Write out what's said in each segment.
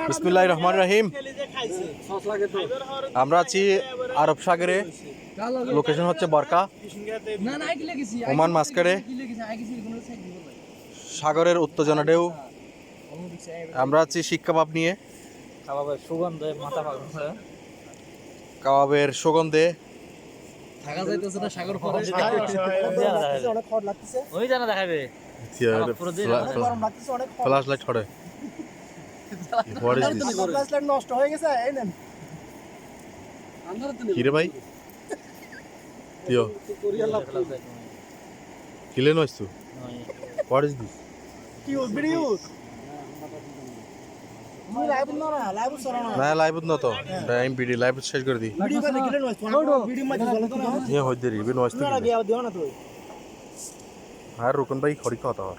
বিসমিল্লাহির রহমানির রহিম। আমরা আছি আরব সাগরে, লোকেশন হচ্ছে বরকা, ওমান মাস্কারে। সাগরের উত্তেজনা ঢেউ। আমরা আছি শিক কাবাব নিয়ে, কাবাবের সুগন্ধে থাকা যাইতেছে না সাগর পরে অনেক খড় লাগতেছে ওই জানা দেখাবে ফ্ল্যাশ লাইট ছড়ে। What is this? Flash light নষ্ট হয়ে গেছে এই নেন কি রে ভাই? কিলে নইস তু? What is this? কি ভিডিও তুমি লাইভ না লাইভ সরা না না লাইভ ন তো টাইম ভিডিও লাইভ শেষ করে দি। ভিডিও করে কিলে নয় ভিডিও মধ্যে চলে তো না ये हो दे रही भी नॉइस तो না গিয়া দিও না তুই हां रुकन भाई खड़ी का होता और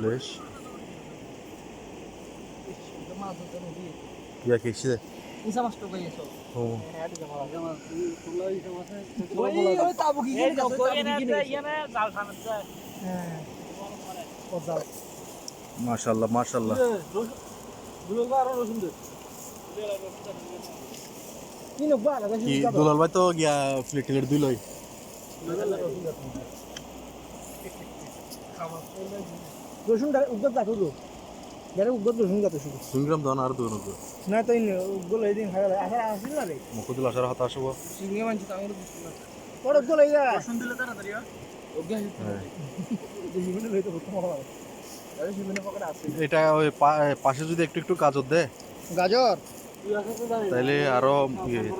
लेश या कैसे ইসা মাস্ট ভাই এসো हो ওই তাবু কি এই কই না ইয়ানা জাল খানাচ্ছে হ্যাঁ ওজাল माशाल्लाह माशाल्लाह দুলবা আর রসুন দে কি নবা লাগা কি দুলাল ভাই তো গিয়া ফ্লিটের দুলই রসুন উগত রাখো গো যারা উগত রসুন গাতে শুধু সুংগ্রাম দান আর দুনো গো না তো উগল এই দিন খাইলা আসার আসিল না রে মুকুদুল আশার হাত আসবো সিঙ্গে মানছি তাঙ্গর পড় উগল এই যা রসুন দিলে তাড়াতাড়ি ওকে জীবনে লইতে হতো মহা আরে জীবনে পকেট আছে এটা ওই পাশে যদি একটু একটু গাজর দে গাজর তাইলে আরো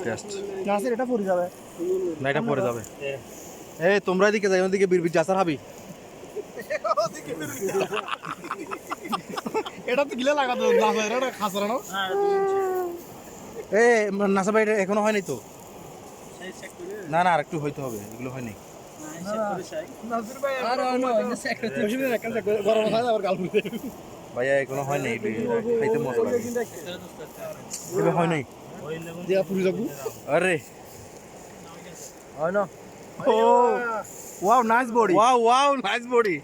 টেস্ট নাসির এটা পড়ে যাবে না এটা পরে যাবে। এই তোমরা এদিকে যাই ওদিকে বিরবির জাসার হাবি এটা তো গিলা লাগা তো না এটা খাসরা না এ নাসা ভাই এখনো হয়নি তো? না না আর একটু হইতে হবে, এগুলো হয়নি। নাসির ভাই আর নো ইন সেক্রেটারি বসে না কেন গরম খায় আবার গাল ফুটে ভাইয়া এখনো হয়নি, খাইতে মজা লাগে। এগুলো হয়নি দিয়া পুরি যাবো আরে হয় না ও wow nice body, wow wow nice body.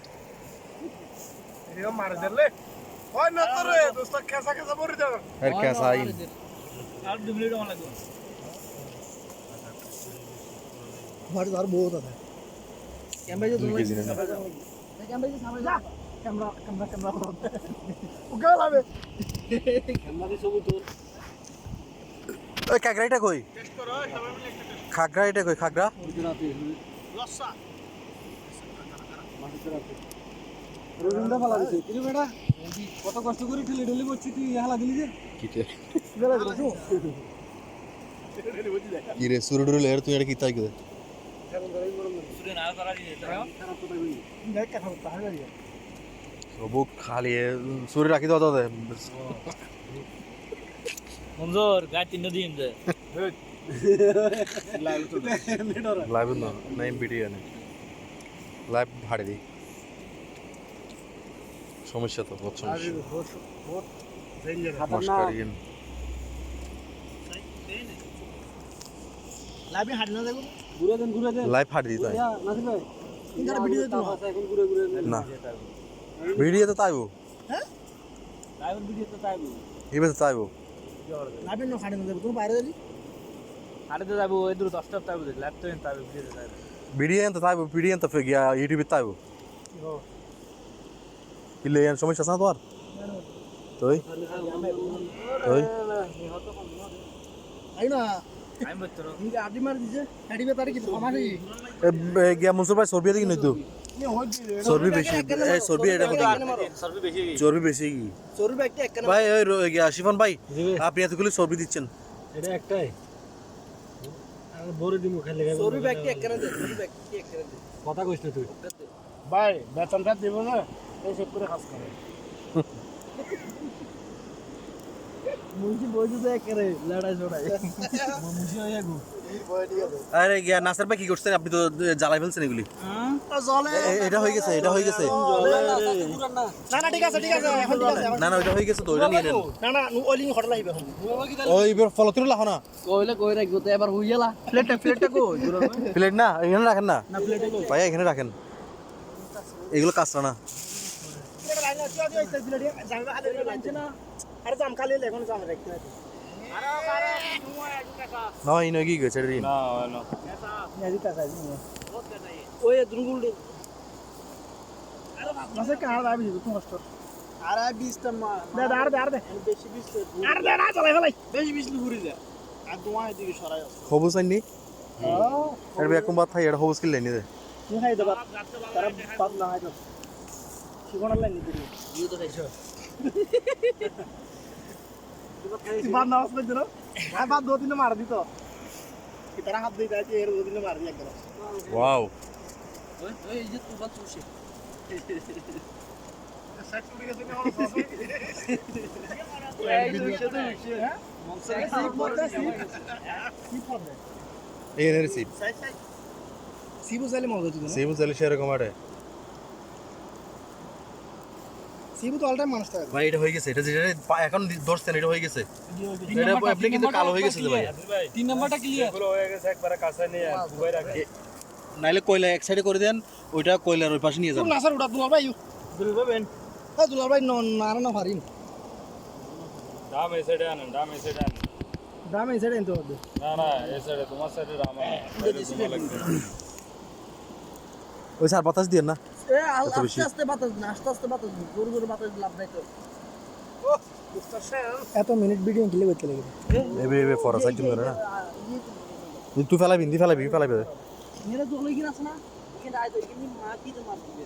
এটা মার দিলে হয় না তো রে দোস্ত কেসা কেসা পড়ে যাবে আর कैसा আইন আর 2 মিনিট অন লাগবে ঘর ঘর বহুত আছে ক্যামেরা যে দুই কেজি না ক্যামেরা যে সামনে যা ক্যামেরা ক্যামেরা ক্যামেরা ওকে লাবে ক্যামেরা দি সব তো ওই খাগড়াটা কই? টেস্ট করো সবাই মিলে একটা টেস্ট খাগড়াটা কই? খাগড়া গুজরাটি লস্সা রবীন্দ্র ফালা দিছে কি বেটা কত কষ্ট করে ঠেলে ঠেলে বসছি তুই হালা দিলি যে কিতে বেলা দিছো কি রে সুরুডুর লেয়ার তুই এটা কি তাই করে? সুরে না করা দিতে খারাপ তো ভাই দেখ কথা তাহলে দিয়া সবু খালি সুরে রাখি দাও দাও মঞ্জুর গায় 3 দিন দে লাইভ না নাই ভিডিও নেই, লাইভ ভাড়ে দি সমস্যা তো বহুত সমস্যা মস্কারিন লাইভে হাঁট না দেখো ঘুরে দেন লাইভ ফাড় দি তাই নাসির ভাই ইনকার ভিডিও তো এখন ঘুরে না ভিডিও তো তাইবো হ্যাঁ লাইভ ভিডিও তো তাইবো এবে তো তাইবো লাইভে না হাঁট না দেখো তুমি বাইরে দিলি হাড়তে যাবো ওই দূর 10টা তাইবো লাইভ তো তাইবো ভিডিও তাইবো ভিডিও তো তাইবো, ভিডিও তো ফে গিয়া ইউটিউবে তাইবো ইলে এন সমস্যা আছে না তোর? তুই তুই আই না আমি বলতো তুমি আদি মার দিছে হাঁটিবে তারে কি আমারই এ গিয়া মনসুর ভাই সর্বি দেখি নই তো নি হইছে চর্বি বেশি, এই চর্বি এটা হতে সর্বি বেশি চর্বি বেশি কি চোর ব্যাগটা একখানা ভাই ওই গিয়া শিফন ভাই আপনি এতগুলো চর্বি দিচ্ছেন। এটা একটাই আর বড় দিমু খালি গায় চোর ব্যাগটা একখানা দে চোর ব্যাগটা একখানা দে কথা কইছ না তুই ভাই বেতনটা দেব না এই সব করে কাজ করে মুন্সি বইতে দেয় করে লড়াই ঝড়াই মুন্সি হয়ে গো আরে গিয়া নাসার ভাই কি করছেন? আপনি তো জ্বালাই ফেলছেন এগুলি। জলে এটা হয়ে গেছে, এটা হয়ে গেছে। না না ঠিক আছে এখন ঠিক আছে না না ওইটা হয়ে গেছে তো, ওইটা নিয়ে নেন। না না ওইলিং হটলা হইবে এখন ওই এবার ফলতির লাহ না কইলে কই রাখবো তো এবার হইয়ালা প্লেটটা কই প্লেট না এখানে রাখেন না না প্লেটে কই ভাই এখানে রাখেন, এগুলো কাঁচরা না। আরে জাম খালি এখন জাম রাখতে না ইনো কি গেছে রিন না না ওই দুগুল মাসে কার দাবি তো কষ্ট আর 20টা দে আর দে বেশি 20 আর দে না চলাই ফেলাই বেশি 20 ঘুরে যা আর তোমার এদিকে সরাই হবুস আইনি এর বে কোন বাত থাই এর হবুস কি লাইনি দে তুই খাই দেবা তারা পাপ না হাইতো শিবনার লাইন দিবি ইউ তো খাইছো বাদ না আসবে দিন আর বাদ দো দিন মার দিত কি তারা হাত দিই যাচ্ছে এর দো দিন মার দি একবার ওয়াও ওই এই যে তুই বাদ চুষে সাইড করে গেছে না এই চুষে তো চুষে হ্যাঁ এই এর সিপ সিবু সালে মজা দিত না সিবু চালি সেরকম আরে সিবু তো অল টাইম মানুষ থাকে ভাই এটা হয়ে গেছে এটা যেটা এখন ধরছেন এটা হয়ে গেছে এটা আপনি কিন্তু কালো হয়ে গেছে ভাই 3 নাম্বারটা ক্লিয়ার এগুলো হয়ে গেছে একবারে কাছে নিয়ে দুবাই রাখে নাইলে কয়লা এক সাইডে করে দেন ওইটা কয়লার ওই পাশে নিয়ে যান না স্যার ওটা দুলাল ভাই দুলাল ভাই হ্যাঁ দুলাল ভাই না পারিন দাম এই সাইডে আনেন দাম এই সাইডে এনতে হবে না এই সাইডে তোমার সাইডে দাম ওই স্যার বাতাস দিয়ে না এ আস্তে বাতাস না আস্তে বাতাস জোর বাতাস লাভ নাই তো এত মিনিট ভিডিও ক্লিক করতে লাগে এবে ফরা সাইড ধরে না তুই ফেলাবি মেরা জল হই গিনাছ না এখানে আই তো এখানে মা কি তো মার দিবে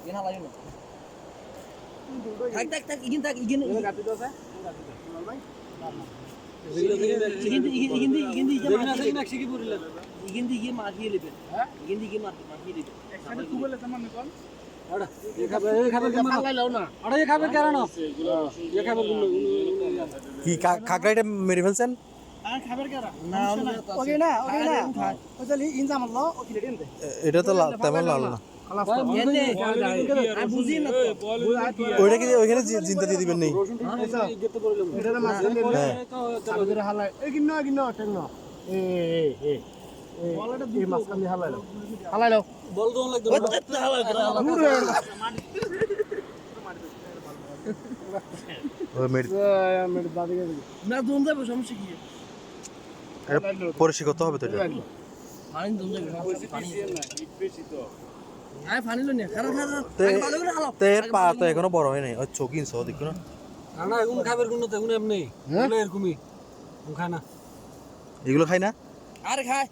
এনা লাগে না থাক ইগিন গাপি দোসা ভাই কি কাকড়াইটা মেরে ফেলছেন এটা তো তেমন লাল না ওইটা কি ওইখানে চিন্তা দিয়ে দিবেন নেই পরিষ্কার করতে হবে তো এটা পা তো এখনো বড় হয় নাই চোখ ইনছ দেখো না না এখন খাবার গুণ তো এখন এমনি এরকমই খায় না এগুলো খাই না আরে খায়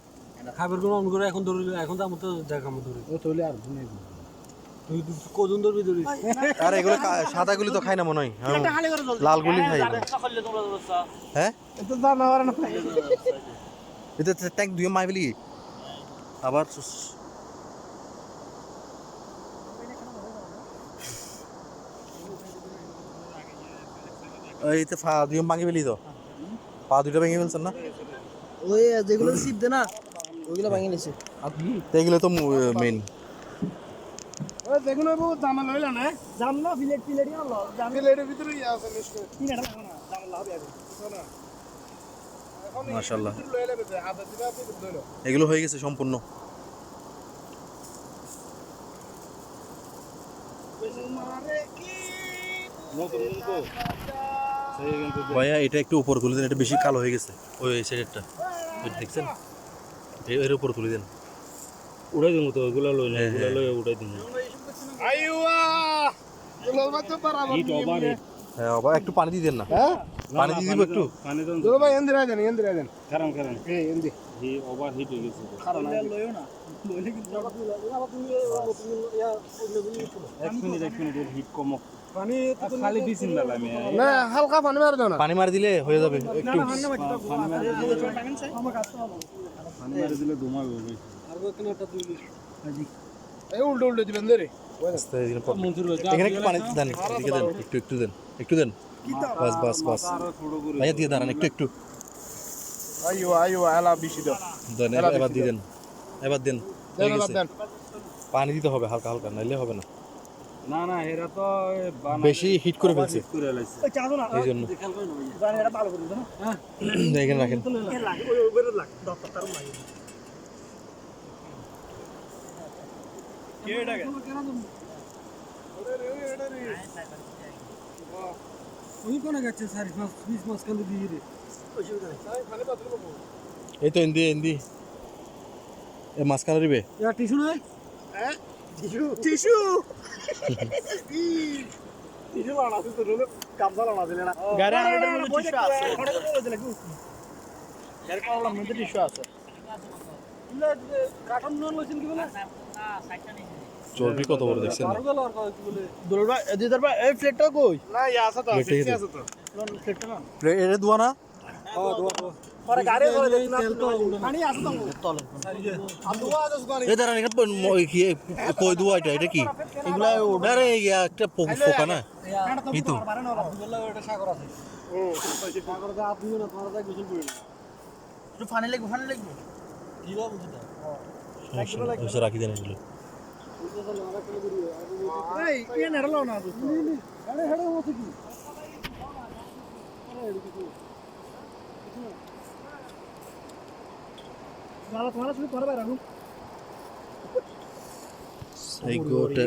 খাবার গুণ অন করে এখন ধরে এখন তো আমার তো দেখাম ধরে ও তোলে আর তুই কজন ধরবি ধরি আরে এগুলো সাদাগুলি তো খাই না মনে হয় লালগুলি খাই হ্যাঁ তো জানাবার না এটা ট্যাঙ্ক দুই মাই বলি আবার এইতে পা দুই ভাঙি ফেলি তো পা দুইটা ভেঙে ফেলছেন না ওই যেগুলো সিপ দে না ওইগুলো ভেঙে নিছে এগুলো তো মেইন ওই দেখুন বাবু জামা লইল না জাম না প্লেটই আনলো জাম প্লেটের ভিতরে আছে নিশ্চয় কি না লাগো না জাম লাভ আছে না এখন মাশাআল্লাহ লইলে বে হাতে দিবা আপনি লইলো এগুলো হয়ে গেছে সম্পূর্ণ ভাইয়া এটা একটু উপর তুলে দেন এটা বেশি কালো হয়ে গেছে ওই সাইডেরটা ওই দেখছেন এর উপর তুলে দেন উড়াই দিমু তো এগুলা লই না এগুলা লই উড়াই দিমু আইওয়া দুলাল ভাই তো বরাবর হিট ওভার হ্যাঁ বাবা একটু পানি দিয়ে দেন না হ্যাঁ পানি দিয়ে দিব একটু পানি দেন দুলাল ভাই এন্দিরা দেন কারণ এই এন্দি হি ওভার হিট হয়ে গেছে কারণ লইও না লইলে কিন্তু আবার তুমি এক মিনিট হিট কম পানি খালি দিছিন না আমি না হালকা পানি মার দাও না পানি মার দিলে হয়ে যাবে একটু পানি মারি দিলে ধুমা হবে আর কোন একটা দুই জি এই উল্টো দিবেন রে এখানে একটু পানি দেন এদিকে দেন একটু দেন বাস ভাইয়া দিয়ে দাঁড়ান একটু আইও আলা বেশি দাও দেন এবার দেন পানি দিতে হবে হালকা নাইলে হবে না না এরা তো বেশি হিট করে ফেলছে ওই চাদো না এই জন্য দেখাল কই নই জান এটা ভালো করে দাও না হ্যাঁ এখানে রাখেন লাগে ওই ওইরে লাগ দত্তর লাগে কে এটা ওই কোনে গেছে সারি মাছ 20 মাছ কালে দিয়ে রে অসুবিধা নেই খালি পাতল বলবো এই তো এন্দি এ মাঝখানে দিবে ইয়া টিস্যু নাই হ্যাঁ টিস্যু লানা আছে তো রোলে কামসা লানা দিলে না গারে আমাদের মধ্যে টিস্যু আছে খড়ে বলে দিলে কি গারে পাওয়ার মধ্যে টিস্যু আছে ইলা কাটন নন লইছেন কি বলে না সাইডটা নেই চর্বি কত বড় দেখছেন না? আর গেল আর কি বলে দুলবা এদিদার বা এই প্লেটটা কই না ইয়া আছে তো প্লেটে আছে তো প্লেটটা না এটা দুয়া না হ্যাঁ দোয়া পরে গাড়ি করে দেখনা পানি আছে তো তলে আর দোয়া আছে সুগানি এই দাঁড়ান এটা কই দুয়া এটা কি এগুলা আরে একটা পোকা না এই তো পারে না আব্দুল্লাহ ওটা সাগর আছে সাগর দা আপনি না তোমার দা গোসল করি না একটু ফানি লাগবে কি বা বুঝতা সমস্যা রাখি দেন এগুলো এই কে নেড়লো না দোস্ত আরে হেডে হচ্ছে কি আরে এদিকে তো যারা তোমার সাথে করবে রাখুন এই গোটা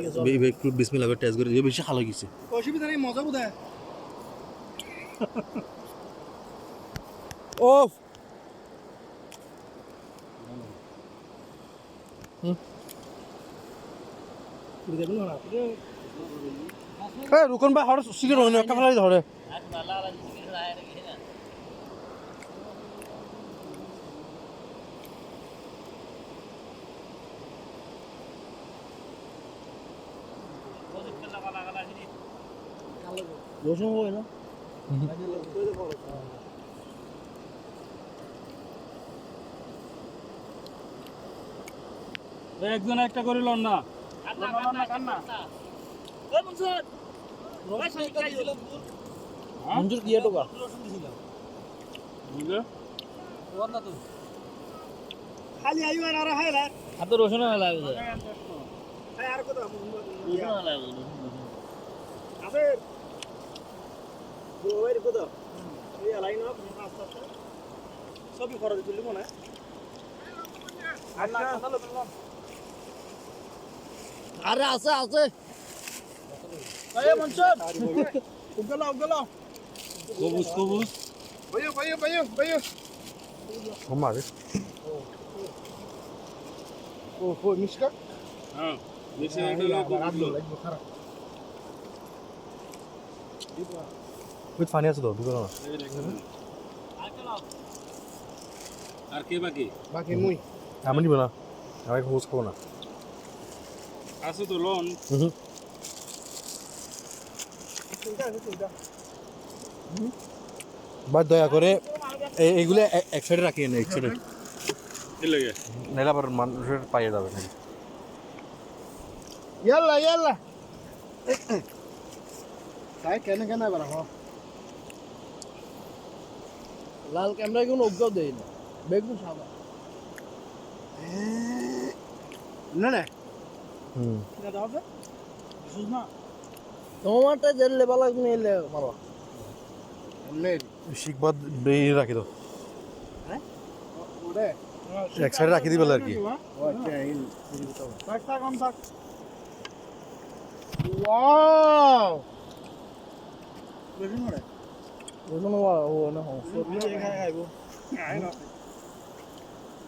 একটু বিসমিল্লাহ করে টেস্ট করে দিয়ে বেশি ভালো গেছে অসুবিধা নেই মজা বোধ হয় ওফ দেখুন না এই রুকন ভাই হড় সিগারেট হইনো একটা ফেলাই ধরে রসুন হয় না একজন একটা করে লন না মঞ্জুর কি এটোকা খালি আইও আর হাই রা আর তো রসুন লাগবে হাই আর কত রসুন লাগবে আছে ওই কত এই লাইন আপ আস্তে আস্তে সবই খরচ তুলি মনে আচ্ছা আরে আছে এই মঞ্জুর উগলা কবুজ ভাইও আমার ও মিশকা হ্যাঁ মিশে উইথ ফানি আছে তো বিকল না আর কে বাকি মুই আমি নিব না আমি খোঁজ খাবো না আছে তো লোন বা দয়া করে এইগুলো এক সাইডে রাখিয়ে না এক সাইডে কি লাগে নাহলে আবার মানুষের পাইয়ে যাবে নাকি ইয়াল্লা তাই কেন এবার হ লাল ক্যামেরা কোনো অজ্ঞাও দেয় না বেগুন সাদা না হুম না দাও তো সুজনা টমাটো জেল লেবা লাগবে এলে মারো নে শিখবাদ বেই রাখি দাও ওরে এক সাইডে রাখি দিবে আর কি আচ্ছা ইন থাক কম থাক ওয়াও দেখুন ওরে রসুন ও না সবজি খাইবো আই না